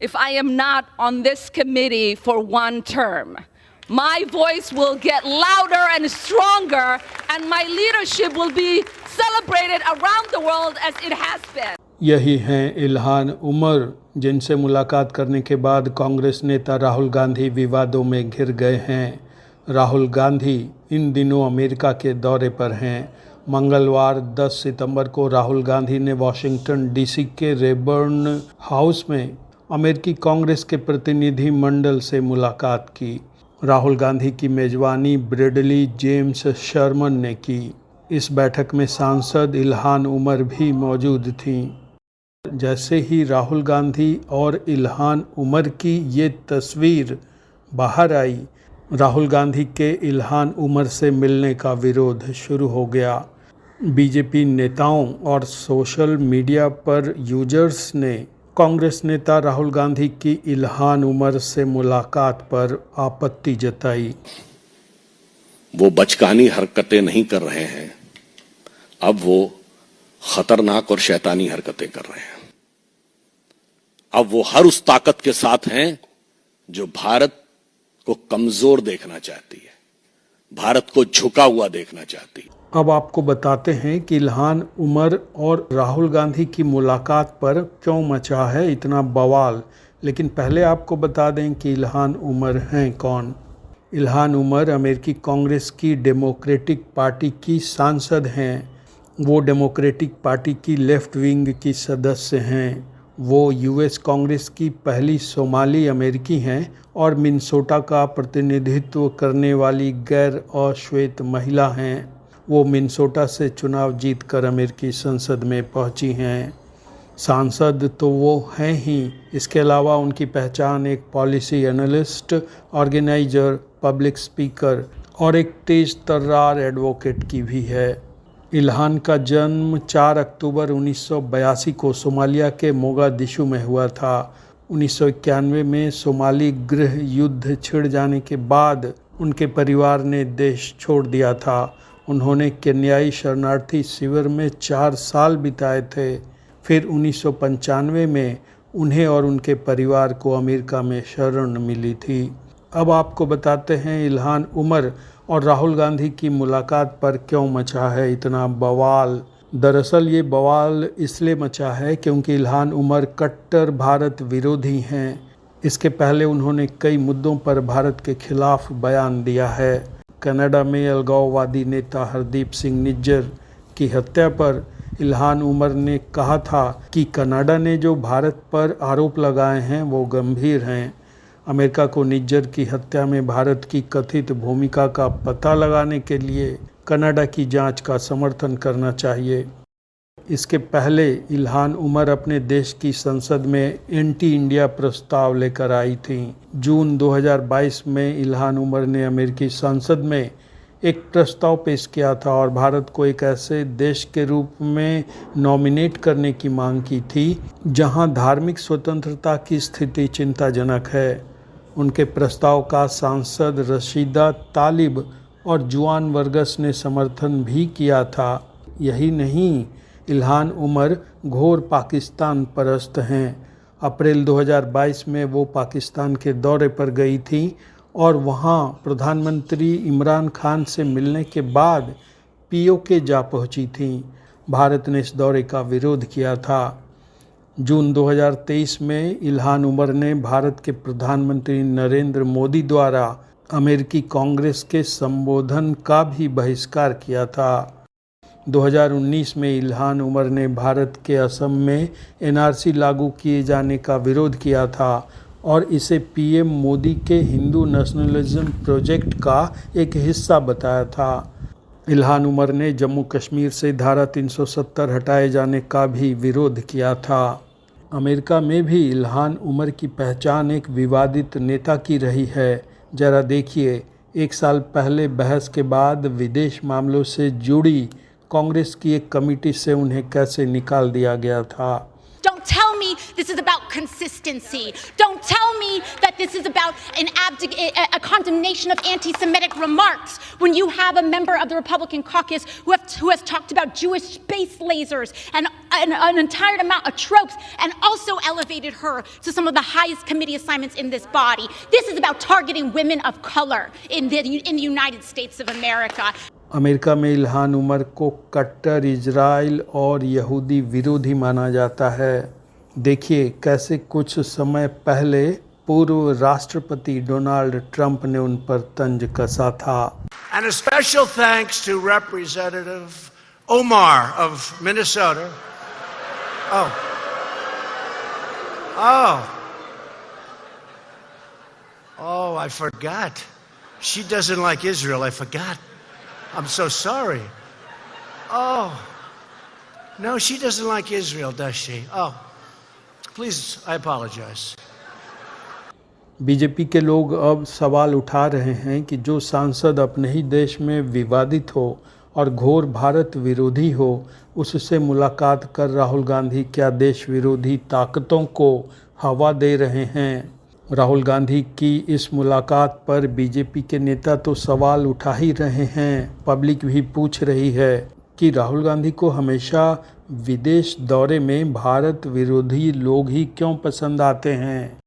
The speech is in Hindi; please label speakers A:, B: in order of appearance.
A: if I am not on this committee for one term. My voice will get louder and stronger, and my leadership will be celebrated around the world as it has been.
B: यही हैं इल्हान उमर, जिनसे मुलाकात करने के बाद कांग्रेस नेता राहुल गांधी विवादों में घिर गए हैं। राहुल गांधी इन दिनों अमेरिका के दौरे पर हैं। मंगलवार 10 सितंबर को राहुल गांधी ने वॉशिंगटन डीसी के रेबर्न हाउस में अमेरिकी कांग्रेस के प्रतिनिधि मंडल से मुलाकात की। राहुल गांधी की मेजबानी ब्रेडली जेम्स शर्मन ने की। इस बैठक में सांसद इल्हान उमर भी मौजूद थीं। जैसे ही राहुल गांधी और इल्हान उमर की ये तस्वीर बाहर आई, राहुल गांधी के इल्हान उमर से मिलने का विरोध शुरू हो गया। बीजेपी नेताओं और सोशल मीडिया पर यूजर्स ने कांग्रेस नेता राहुल गांधी की इल्हान उमर से मुलाकात पर आपत्ति जताई।
C: वो बचकानी हरकतें नहीं कर रहे हैं, अब वो खतरनाक और शैतानी हरकतें कर रहे हैं। अब वो हर उस ताकत के साथ हैं जो भारत को कमजोर देखना चाहती है, भारत को झुका हुआ देखना चाहती है।
B: अब आपको बताते हैं कि इल्हान उमर और राहुल गांधी की मुलाकात पर क्यों मचा है इतना बवाल। लेकिन पहले आपको बता दें कि इल्हान उमर हैं कौन। इल्हान उमर अमेरिकी कांग्रेस की डेमोक्रेटिक पार्टी की सांसद हैं। वो डेमोक्रेटिक पार्टी की लेफ्ट विंग की सदस्य हैं। वो यूएस कांग्रेस की पहली सोमाली अमेरिकी हैं और मिनेसोटा का प्रतिनिधित्व करने वाली गैर अश्वेत महिला हैं। वो मिनेसोटा से चुनाव जीतकर अमेरिकी संसद में पहुंची हैं। सांसद तो वो हैं ही, इसके अलावा उनकी पहचान एक policy analyst, organiser, public speaker और एक तेज तर्रार एडवोकेट की भी है। इल्हान का जन्म 4 अक्टूबर 1982 को सोमालिया के मोगादिशु में हुआ था। 1991 में सोमाली गृह युद्ध छिड़ जाने के बाद उनके परिवार ने देश छोड़ दिया था। उन्होंने केन्याई शरणार्थी शिविर में 4 साल बिताए थे। फिर 1995 में उन्हें और उनके परिवार को अमेरिका में शरण मिली थी। अब आपको बताते हैं इल्हान उमर और राहुल गांधी की मुलाकात पर क्यों मचा है इतना बवाल। दरअसल ये बवाल इसलिए मचा है क्योंकि इल्हान उमर कट्टर भारत विरोधी हैं। इसके पहले उन्होंने कई मुद्दों पर भारत के खिलाफ बयान दिया है। कनाडा में अलगाववादी नेता हरदीप सिंह निज्जर की हत्या पर इल्हान उमर ने कहा था कि कनाडा ने जो भारत पर आरोप लगाए हैं वो गंभीर हैं। अमेरिका को निज्जर की हत्या में भारत की कथित भूमिका का पता लगाने के लिए कनाडा की जांच का समर्थन करना चाहिए। इसके पहले इल्हान उमर अपने देश की संसद में एंटी इंडिया प्रस्ताव लेकर आई थीं। जून 2022 में इल्हान उमर ने अमेरिकी संसद में एक प्रस्ताव पेश किया था और भारत को एक ऐसे देश के रूप में नॉमिनेट करने की मांग की थी जहां धार्मिक स्वतंत्रता की स्थिति चिंताजनक है। उनके प्रस्ताव का सांसद रशीदा तालिब और जुआन वर्गस ने समर्थन भी किया था। यही नहीं, इल्हान उमर घोर पाकिस्तान परस्त हैं। अप्रैल 2022 में वो पाकिस्तान के दौरे पर गई थी और वहाँ प्रधानमंत्री इमरान खान से मिलने के बाद पीओके जा पहुँची थीं। भारत ने इस दौरे का विरोध किया था। जून 2023 में इल्हान उमर ने भारत के प्रधानमंत्री नरेंद्र मोदी द्वारा अमेरिकी कांग्रेस के संबोधन का भी बहिष्कार किया था। 2019 में इल्हान उमर ने भारत के असम में एनआरसी लागू किए जाने का विरोध किया था और इसे पीएम मोदी के हिंदू नेशनलिज्म प्रोजेक्ट का एक हिस्सा बताया था। इल्हान उमर ने जम्मू कश्मीर से धारा 370 हटाए जाने का भी विरोध किया था। अमेरिका में भी इल्हान उमर की पहचान एक विवादित नेता की रही है। जरा देखिए, 1 साल पहले बहस के बाद विदेश मामलों से जुड़ी कांग्रेस की एक कमेटी से उन्हें कैसे निकाल दिया गया था।
A: Don't tell
D: me this is about consistency. Don't tell me that this is about a condemnation of anti-Semitic remarks when you have a member of the Republican caucus who has talked about Jewish space lasers and an entire amount of tropes, and also elevated her to some of the highest committee assignments in this body. This is about targeting women of color in the United States of America.
B: America में इल्हान उमर को कट्टर इजराइल और यहूदी विरोधी माना जाता है। देखिए कैसे कुछ समय पहले पूर्व राष्ट्रपति डोनाल्ड ट्रंप ने उन पर तंज कसा था।
E: And a special thanks to Representative Omar of Minnesota. Oh, I forgot. She doesn't like Israel. I forgot. I'm so sorry. Oh, no, she doesn't like Israel, does she? Oh, please, I apologize.
B: BJP के लोग अब सवाल उठा रहे हैं कि जो सांसद अपने ही देश में विवादित हो और घोर भारत विरोधी हो, उससे मुलाकात कर राहुल गांधी क्या देश विरोधी ताकतों को हवा दे रहे हैं। राहुल गांधी की इस मुलाकात पर बीजेपी के नेता तो सवाल उठा ही रहे हैं, पब्लिक भी पूछ रही है कि राहुल गांधी को हमेशा विदेश दौरे में भारत विरोधी लोग ही क्यों पसंद आते हैं।